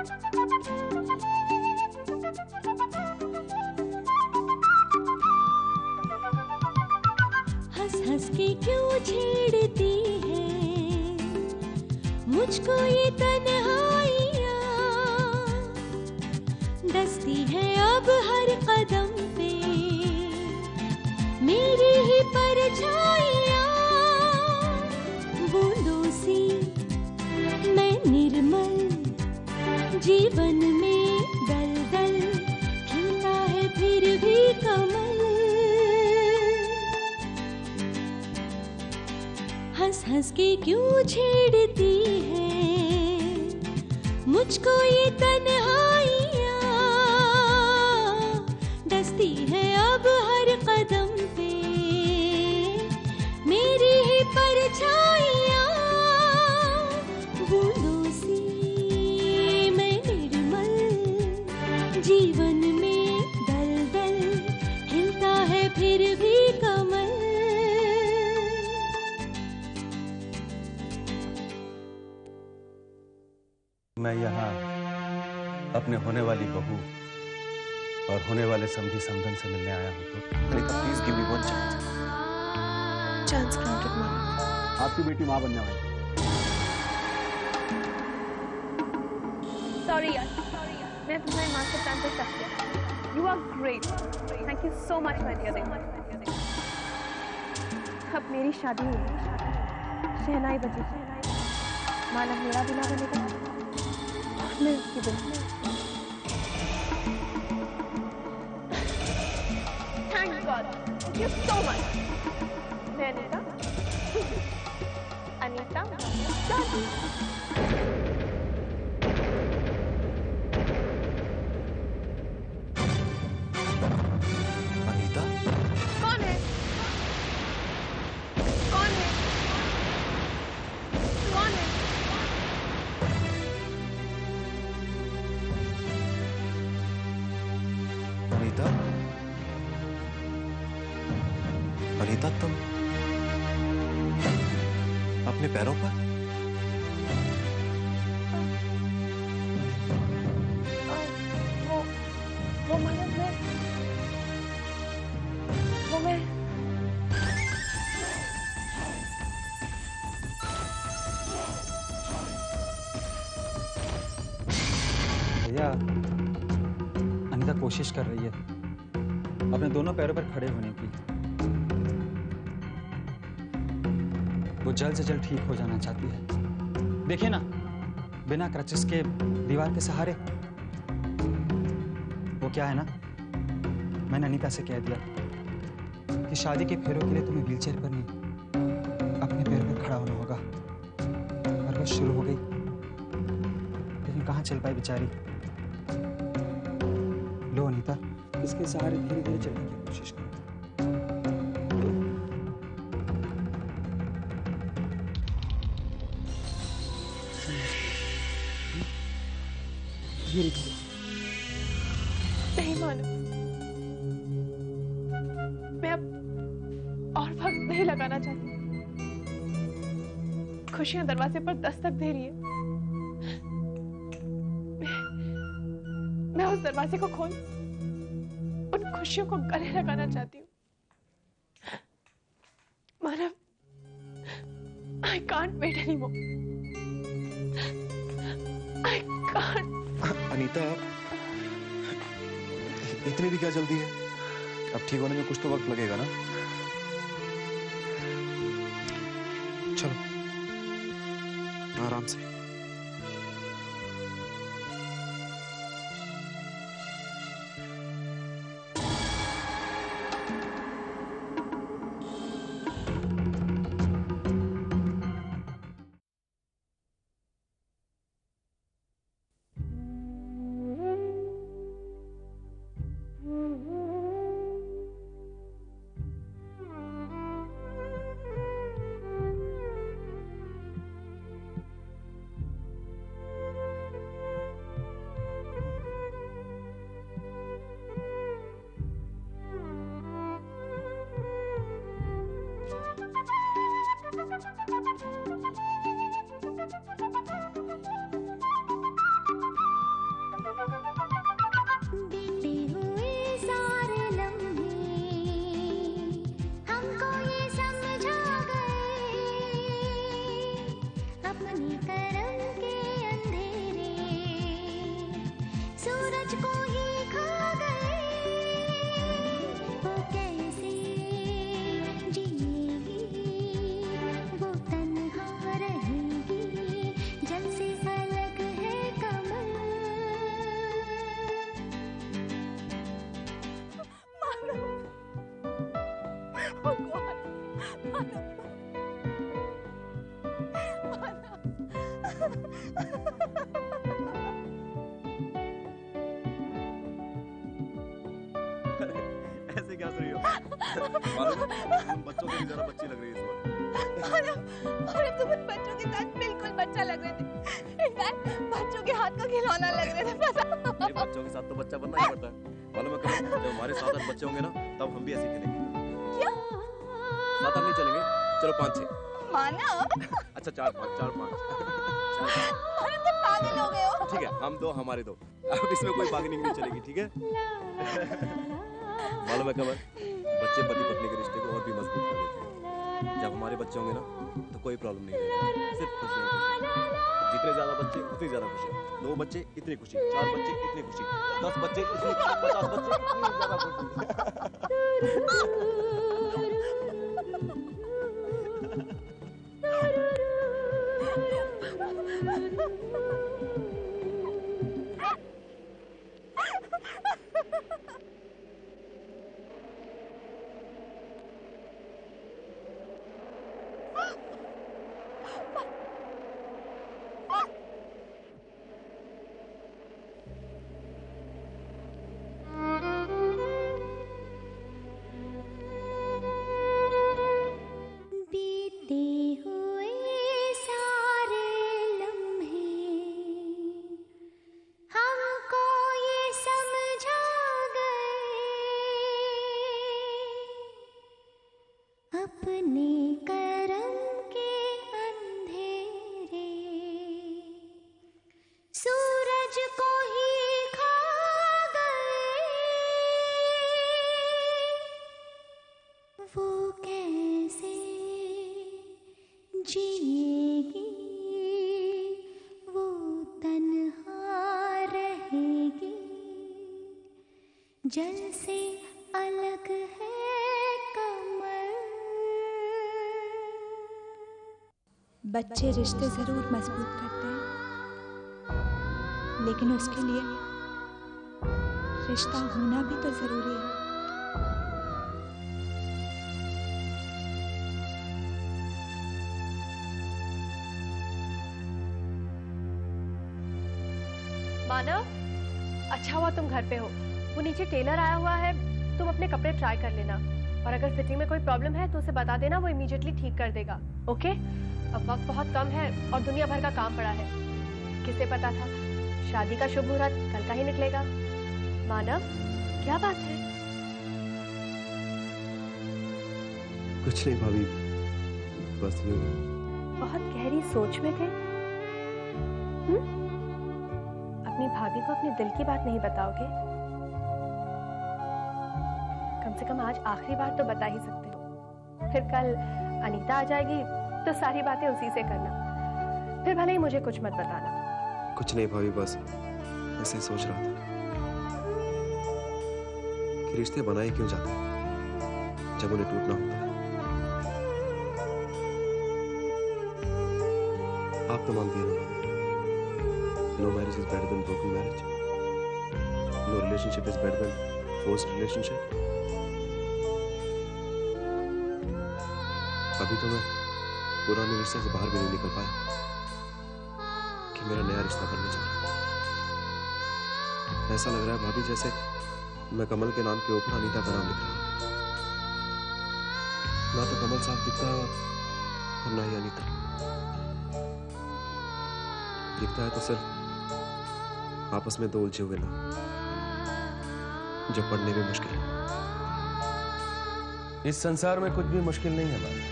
हंस हंस के क्यों छेड़ती है मुझको ये तन्हाइयाँ, डसती है अब हर कदम पे मेरी ही परछाइयाँ। बूंदों सी मैं निर्मल जीवन में दलदल, खिलता है फिर भी कमल। हंस हंस के क्यों छेड़ती है मुझको ये तन्हाइयाँ, डसती है अब हर कदम पे मेरी ही परछाइयाँ। बूंदों सी मैं निर्मल जीवन में दलदल, हिलता है फिर भी कमल। मैं यहाँ अपने होने वाली बहू और होने वाले समधी समधन से मिलने आया हूँ। तो Anita please give me one chance. Chance granted माँ। आपकी बेटी माँ बनने वाली है। सॉरी यार, मैं तुम्हारी माँ से प्लान पे शक किया। You are great, thank you so much my dear. अब मेरी शादी हुई, शहनाई बजी, माना मेरा बिना बनेगा, मैं उसकी बिना। Thank God, thank you so much. मैं अनीता, अनीता शादी। अनीता? कौन है? कौन है? कौन है? अनीता? अनीता तुम अपने पैरों पर? वो मतलब मैं भैया, अनीता कोशिश कर रही है अपने दोनों पैरों पर खड़े होने की। वो जल्द से जल्द ठीक हो जाना चाहती है। देखिए ना, बिना क्रचेस के दीवार के सहारे। वो क्या है ना, मैंने अनीता से कह दिया कि शादी के फेरों के लिए तुम्हें व्हीलचेयर पर नहीं, अपने पैरों पर खड़ा होना होगा। और बस शुरू हो गई, लेकिन कहाँ चल पाई बेचारी। लो अनीता, इसके सहारे धीरे धीरे चलने की कोशिश करो। धीरे धीरे। नहीं मानो, मैं अब और वक्त नहीं लगाना चाहती। खुशियां दरवाजे पर दस्तक दे रही है। मैं उस दरवाजे को खोल उन खुशियों को गले लगाना चाहती हूँ। मानव, I can't wait anymore. I can't. Anita, इतनी भी क्या जल्दी है? अब ठीक होने में कुछ तो वक्त लगेगा ना? चलो, आराम से। ऐसे क्या कर रही हो? मालूम है, तुम बच्चों से भी ज्यादा बच्ची लग रही है इस वक्त। और तुम उन बच्चों के साथ बिल्कुल बच्चा लग रहे थे। इनफैक्ट बच्चों के हाथ का खिलौना लग रहे थे। ये बच्चों के साथ तो बच्चा बनना ही पड़ता है। मालूम है कल जब हमारे 7-8 बच्चे होंगे ना, तब हम भी ऐसे खेलेंगे। क्या? 7-8 नहीं चलेंगे, चलो 5-6। मानव, अच्छा 4-5। अरे तुम पागल हो गए हो। ठीक है, हम 2 हमारे 2। अब इसमें कोई बार्गेनिंग नहीं चलेगी, ठीक है? मालूम है कमल, बच्चे पति पत्नी के रिश्ते को और भी मजबूत कर देते हैं। जब हमारे बच्चे होंगे ना, तो कोई प्रॉब्लम नहीं रहेगी, सिर्फ खुशी। जितने ज्यादा बच्चे उतनी ज्यादा खुशी। 2 बच्चे इतनी खुशी, 4 बच्चे इतनी खुशी, 10 बच्चे इतनी, 50 बच्चे इतनी ज्यादा खुशी। जल से अलग है कमर। बच्चे रिश्ते जरूर मजबूत करते हैं, लेकिन उसके लिए रिश्ता होना भी तो जरूरी है। मानव, अच्छा हुआ तुम घर पे हो। वो नीचे टेलर आया हुआ है, तुम अपने कपड़े ट्राई कर लेना और अगर फिटिंग में कोई प्रॉब्लम है तो उसे बता देना, वो इमीडिएटली ठीक कर देगा। ओके? अब वक्त बहुत कम है और दुनिया भर का काम पड़ा है। किसे पता था शादी का शुभ मुहूर्त कल का ही निकलेगा। मानव, क्या बात है? कुछ नहीं भाभी, बस बहुत गहरी सोच में थे। अपनी भाभी को अपने दिल की बात नहीं बताओगे? कम से कम आज आखिरी बार तो बता ही सकते हो। फिर कल अनीता आ जाएगी तो सारी बातें उसी से करना। फिर भले ही मुझे कुछ मत बताना। कुछ नहीं भाभी, बस ऐसे ही सोच रहा था कि रिश्ते बनाए क्यों जाते हैं जब उन्हें टूटना होता है। आप तो मानती हैं ना, no marriage is better than broken marriage, no relationship is better than forced relationship. अभी तो मैं पुराने रिश्ते से बाहर भी नहीं निकल पाया कि मेरा नया रिश्ता बनने जा रहा है। ऐसा लग रहा है भाभी जैसे मैं कमल के नाम के ऊपर अनीता का नाम लिख रहा हूं। ना तो कमल साफ दिखता है और ना ही अनीता दिखता है, तो सिर्फ आपस में 2 उलझे हुए नाम जो पढ़ने में मुश्किल है। इस संसार में कुछ भी मुश्किल नहीं है बाबा।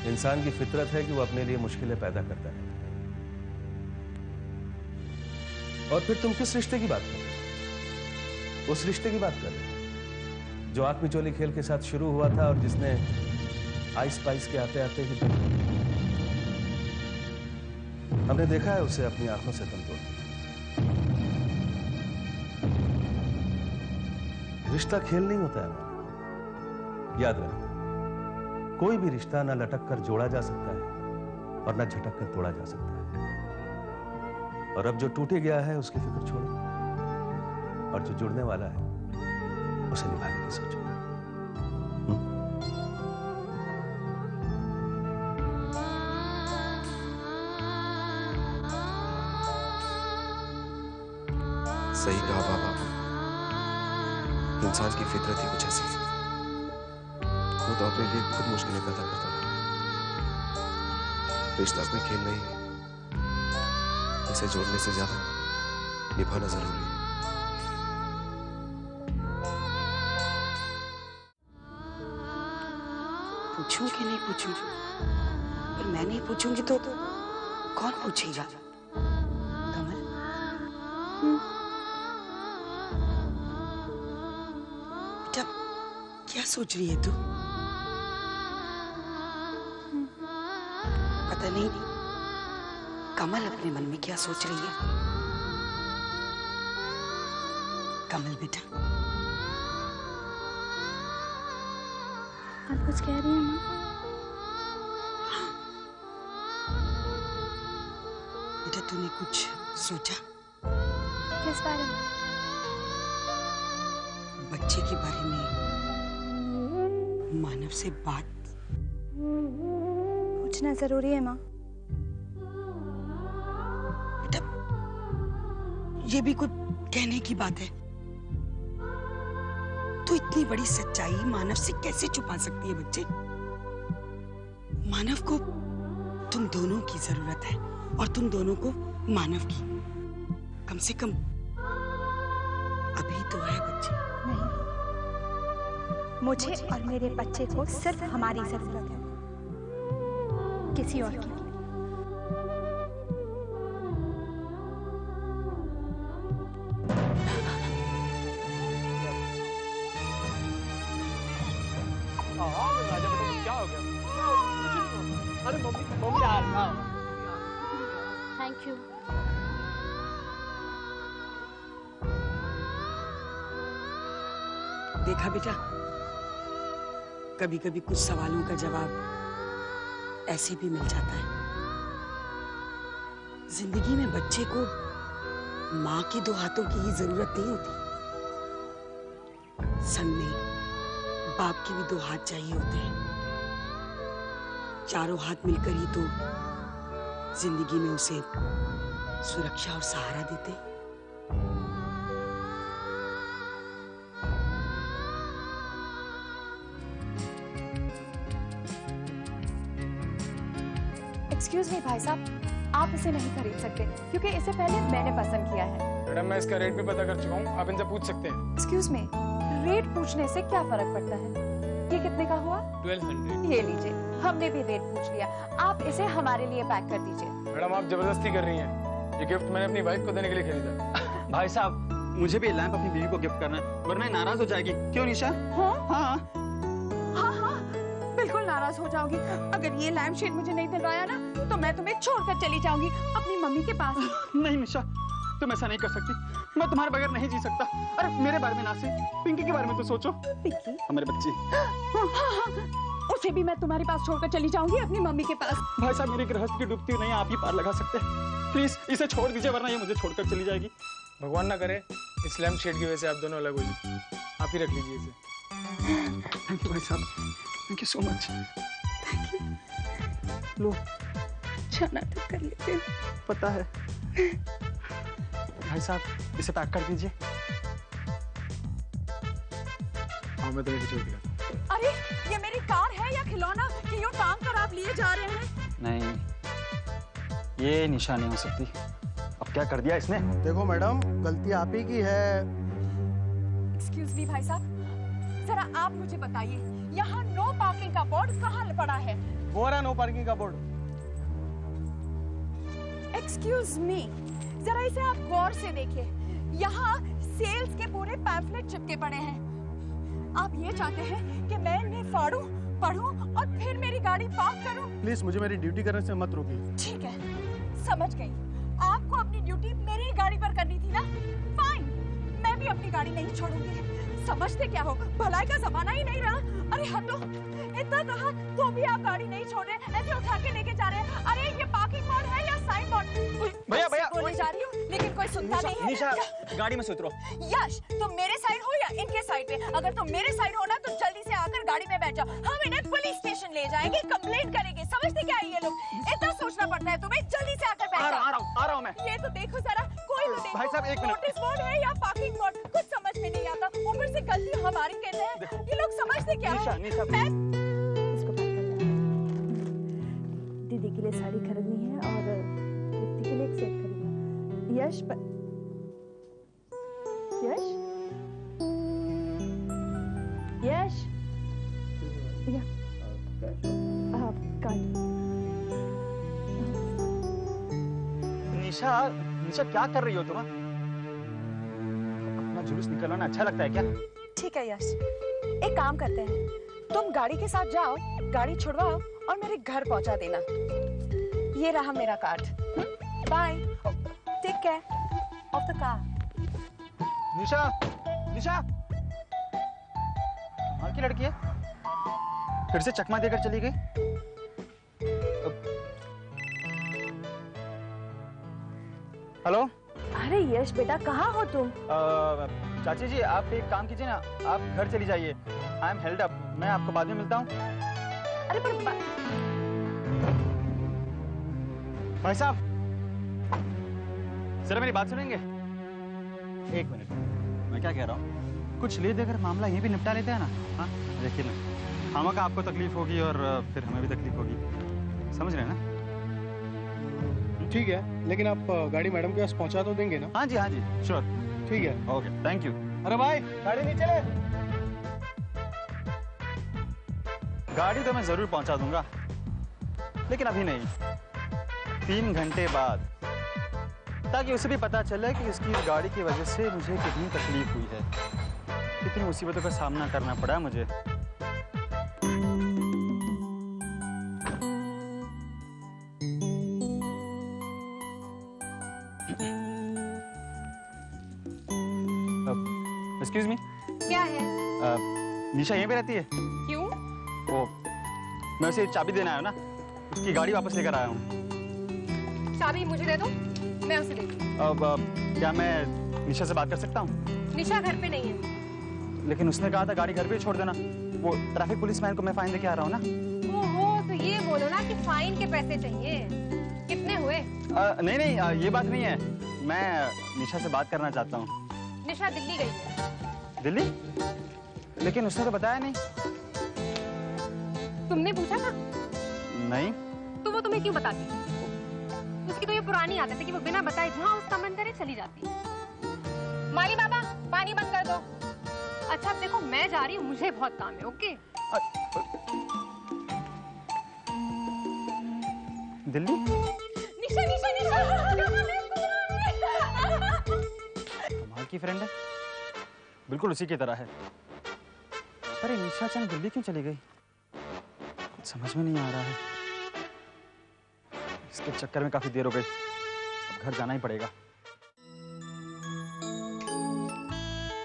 इंसान की फितरत है कि वो अपने लिए मुश्किलें पैदा करता है। और फिर तुम किस रिश्ते की बात कर रहे हो? उस रिश्ते की बात कर रहे हो जो आंख मिचोली खेल के साथ शुरू हुआ था और जिसने आइस पाइस के आते आते ही हमने देखा है उसे अपनी आंखों से दम तोड़ते। रिश्ता खेल नहीं होता है। याद रखना, कोई भी रिश्ता ना लटक कर जोड़ा जा सकता है और ना झटक कर तोड़ा जा सकता है। और अब जो टूटे गया है उसकी फिक्र छोड़ो और जो जुड़ने वाला है उसे निभाने की सोचो। सही कहा बाबा, इंसान की फितरत ही कुछ ऐसी है, खुद अपने लिए खुद मुश्किलें पैदा करता है। रिश्ता कोई खेल नहीं है, इसे जोड़ने से ज्यादा निभाना जरूरी है। पूछूं कि नहीं पूछूं? पर मैं नहीं पूछूंगी तो कौन पूछेगा? कमल, बेटा क्या सोच रही है तू? पता नहीं कमल अपने मन में क्या सोच रही है। कमल बेटा, आप कुछ कह रही हैं माँ? बेटा तूने कुछ सोचा? किस बारे में? बच्चे के बारे में, मानव से बात पूछना जरूरी है माँ। बेटा ये भी कुछ कहने की बात है? तो इतनी बड़ी सच्चाई मानव से कैसे छुपा सकती है बच्चे? मानव को तुम दोनों की जरूरत है और तुम दोनों को मानव की। कम से कम अभी तो है बच्चे। नहीं, मुझे और मेरे बच्चे को सिर्फ हमारी जरूरत है, किसी और की। Thank you. देखा बेटा, कभी कभी कुछ सवालों का जवाब ऐसे भी मिल जाता है। जिंदगी में बच्चे को माँ के दो हाथों की ही जरूरत नहीं होती, संग में बाप के भी दो हाथ चाहिए होते हैं। चारों हाथ मिलकर ही तो जिंदगी में उसे सुरक्षा और सहारा देते। एक्सक्यूज मी भाई साहब, आप इसे नहीं खरीद सकते क्योंकि इसे पहले मैंने पसंद किया है। मैडम मैं इसका रेट भी पता कर चुका हूँ, आप इनसे पूछ सकते हैं। एक्सक्यूज मी, रेट पूछने से क्या फर्क पड़ता है? ये कितने का हुआ? 1200। ये लीजिए, हमने भी रेट पूछ लिया, आप इसे हमारे लिए पैक कर दीजिए। मैडम आप जबरदस्ती कर रही हैं, ये गिफ्ट मैंने अपनी वाइफ को देने के लिए खरीदा। भाई साहब, मुझे भी लैंप अपनी बीवी को गिफ्ट करना है, वरना ये नाराज हो जाएगी। क्यों निशा? हाँ हाँ हाँ, बिल्कुल नाराज हो जाओगी। अगर ये लैम्प शेड मुझे नहीं दिलवाया ना, तो मैं तुम्हें छोड़कर चली जाऊंगी अपनी मम्मी के पास। नहीं निशा, तुम ऐसा नहीं कर सकती। मैं तुम्हारे बगैर नहीं जी सकता। अरे मेरे बारे में ना से पिंकी के बारे में तो सोचो। पिंकी? हमारे बच्ची। उसे भी मैं तुम्हारे पास छोड़कर चली जाऊंगी अपनी मम्मी के पास। भाई साहब, मेरी गृहस्थ की डूबती नहीं, आप ही पार लगा सकते हैं। प्लीज इसे छोड़ दीजिए, वरना ये मुझे छोड़कर चली जाएगी। भगवान ना करे इस लैम्प शेड की वजह से आप दोनों अलग हो जाए। आप ही रख लीजिए इसे। थैंक यू भाई साहब, थैंक यू सो मच। लो, जाना तो कर लेते हो। पता है। भाई साहब, इसे पैक कर दीजिए। हाँ मैं तुम्हें कुछ दिखाता हूँ। अरे ये मेरी कार है या खिलौना कि यूं टांग कर आप लिए जा रहे हैं? नहीं, ये निशा नहीं हो सकती। अब क्या कर दिया इसने? देखो मैडम, गलती आप ही की है। एक्सक्यूज मी भाई साहब, जरा आप मुझे बताइए, यहाँ नो पार्किंग का बोर्ड कहाँ पड़ा है? वो रहा नो पार्किंग का बोर्ड। एक्सक्यूज मी, जरा इसे आप गौर से देखिए, यहाँ सेल्स के पूरे पैम्फलेट चिपके पड़े हैं। आप ये चाहते हैं कि मैं इन्हें फाड़ूं, पढ़ूं और फिर मेरी गाड़ी पार्क करूं? प्लीज मुझे मेरी ड्यूटी करने से मत रोकिए। ठीक है, समझ गई। आपको अपनी ड्यूटी मेरी गाड़ी पर करनी थी ना? फाइन, मैं भी अपनी गाड़ी नहीं छोड़ूंगी। समझते क्या हो, भलाई का जमाना ही नहीं रहा। अरे हटो, इतना कहा तो भी आप गाड़ी नहीं छोड़ रहे, ऐसे उठा के लेके जा रहे हैं। अरे ये पार्किंग बोर्ड है या साइन बोर्ड? भैया, भैया, बोलने जा रही हूँ लेकिन कोई सुनता नहीं है। निशा, गाड़ी में से उतरो। यश, तुम मेरे साइड हो या इनके साइड पे? अगर तुम मेरे साइड हो ना तो जल्दी से आकर गाड़ी में बैठ जाओ, हम इन्हें पुलिस स्टेशन ले जाएंगे, कंप्लेंट करेंगे। समझते क्या है ये लोग? इतना सोचना पड़ता है तुम्हें? जल्दी से आकर बैठ जाओ। आ रहा हूँ मैं। ये तो देखो जरा, कोई तो भाई साहब एक मिनट। नोटिस बोर्ड है या पार्किंग बोर्ड, कुछ समझ में नहीं आता। ऊपर से गलती हमारी कहते हैं, ये लोग समझते क्या निशा, है? निशा। मैं इसको पैक कर दो। दीदी के लिए साड़ी खरीदनी है और दीदी के लिए एक सेट खरीदना। यश यश या कार्ड। निशा, निशा क्या कर रही हो तुम? अपना जुलूस निकलवाना अच्छा लगता है क्या? ठीक है यश, एक काम करते हैं, तुम गाड़ी के साथ जाओ, गाड़ी छुड़वाओ और मेरे घर पहुंचा देना। ये रहा मेरा card. Bye, take care of the car. Nisha, Nisha, कमाल की लड़की है, फिर से चकमा देकर चली गई। हेलो। अरे यश बेटा, कहाँ हो तुम? चाची जी, आप एक काम कीजिए ना, आप घर चली जाइए। आई एम हेल्ड अप, मैं आपको बाद में मिलता हूँ। अरे पर भाई साहब, जरा मेरी बात सुनेंगे? एक मिनट, मैं क्या कह रहा हूँ, कुछ ले देकर मामला ये भी निपटा लेते हैं ना। हाँ देखिए ना, हम का आपको तकलीफ होगी और फिर हमें भी तकलीफ होगी, समझ रहे हैं ना? ठीक है, लेकिन आप गाड़ी मैडम के पास पहुंचा तो देंगे ना? हाँ जी, हाँ जी, श्योर। ठीक है, ओके, थैंक यू। अरे भाई, गाड़ी नीचे ले। गाड़ी तो मैं जरूर पहुंचा दूंगा, लेकिन अभी नहीं, 3 घंटे बाद, ताकि उसे भी पता चले कि उसकी गाड़ी की वजह से मुझे कितनी तकलीफ हुई है, कितनी मुसीबतों का सामना करना पड़ा मुझे। Excuse me. क्या है? निशा यहीं पे रहती है? क्यों? वो मैं उसे चाबी देना आया ना, उसकी गाड़ी वापस लेकर आया हूँ। चाबी मुझे दे दो, मैं उसे दे दूँ। अब क्या मैं निशा से बात कर सकता हूँ? निशा घर पे नहीं है। लेकिन उसने कहा था गाड़ी घर पे ही छोड़ देना। वो ट्रैफिक पुलिस मैन को मैं फाइन देके आ रहा हूँ ना। ओहो, तो ये बोलो ना कि फाइन के पैसे चाहिए। कितने हुए? नहीं नहीं, ये बात नहीं है, मैं निशा से बात करना चाहता हूँ। निशा दिल्ली गई है। दिल्ली? लेकिन उसने तो बताया नहीं। तुमने पूछा था? नहीं। तो वो तुम्हें क्यों बताती? उसकी तो ये पुरानी आदत है कि वो बिना बताए जहाँ उसका मन करे चली जाती है। माली बाबा, पानी बंद कर दो। अच्छा अब देखो, मैं जा रही हूँ, मुझे बहुत काम है। ओके? दिल्ली? निशा, निशा, निशा। कमाल की फ्रेंड है, बिल्कुल उसी की तरह है। अरे निशा अचानक दिल्ली क्यों चली गई, कुछ समझ में नहीं आ रहा है। इसके चक्कर में काफी देर हो गई, अब घर जाना ही पड़ेगा।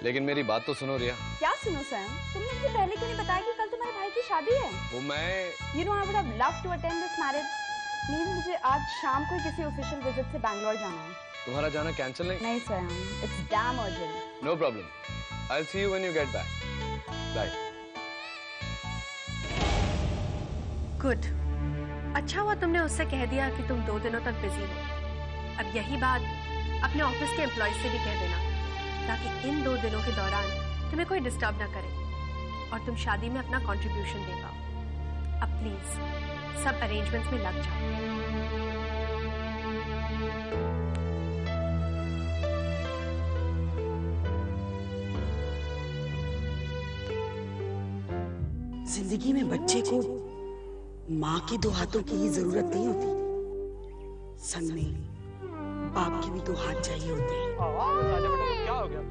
लेकिन मेरी बात तो सुनो रिया। क्या सुनो सैम? तुमने मुझे पहले क्यों नहीं बताया कि कल तुम्हारे भाई की शादी है? वो मैं You know I would have loved to attend this marriage. Please मुझे आज शाम को किसी ऑफिशियल विजिट से बैंगलोर जाना है। तुम्हारा जाना कैंसिल नहीं? नहीं Sam, it's damn urgent. No problem, I will see you when you get back. Bye. Good, अच्छा हुआ तुमने उससे कह दिया कि तुम 2 दिनों तक बिजी हो। अब यही बात अपने ऑफिस के एम्प्लॉयज से भी कह देना, ताकि इन 2 दिनों के दौरान तुम्हें कोई डिस्टर्ब ना करे और तुम शादी में अपना कंट्रीब्यूशन दे पाओ। अब प्लीज सब अरेंजमेंट्स में लग जाओ। जिंदगी में बच्चे को माँ के 2 हाथों की ही जरूरत नहीं होती, संग में बाप के भी 2 हाथ चाहिए होते हैं। क्या हो गया?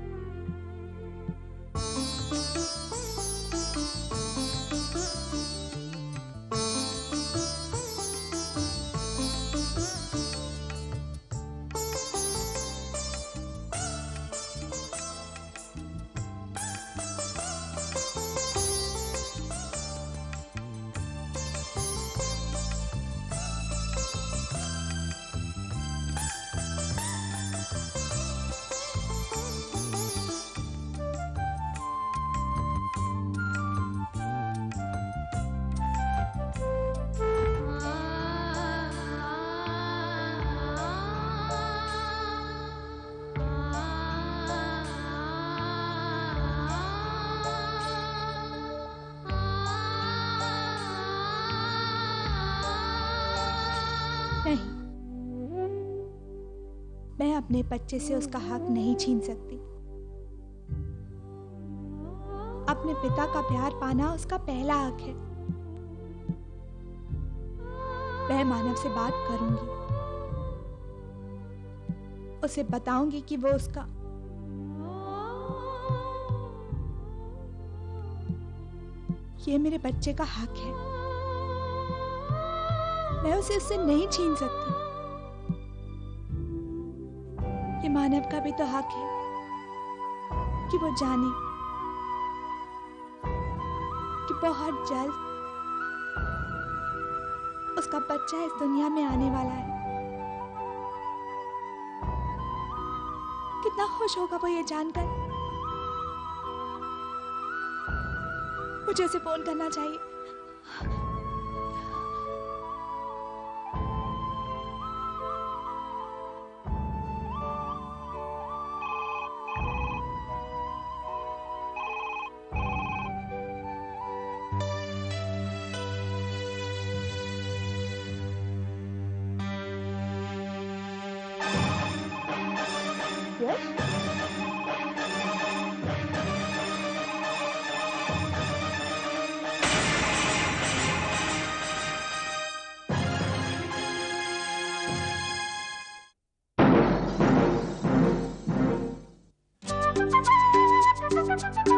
मैं अपने बच्चे से उसका हक नहीं छीन सकती। अपने पिता का प्यार पाना उसका पहला हक है। मैं मानव से बात करूंगी, उसे बताऊंगी कि वो उसका ये मेरे बच्चे का हक है। मैं उसे उससे नहीं छीन सकती। ये मानव का भी तो हक है कि वो जाने कि बहुत जल्द उसका बच्चा इस दुनिया में आने वाला है। कितना खुश होगा वो ये जानकर। मुझे उसे फोन करना चाहिए। Thank you.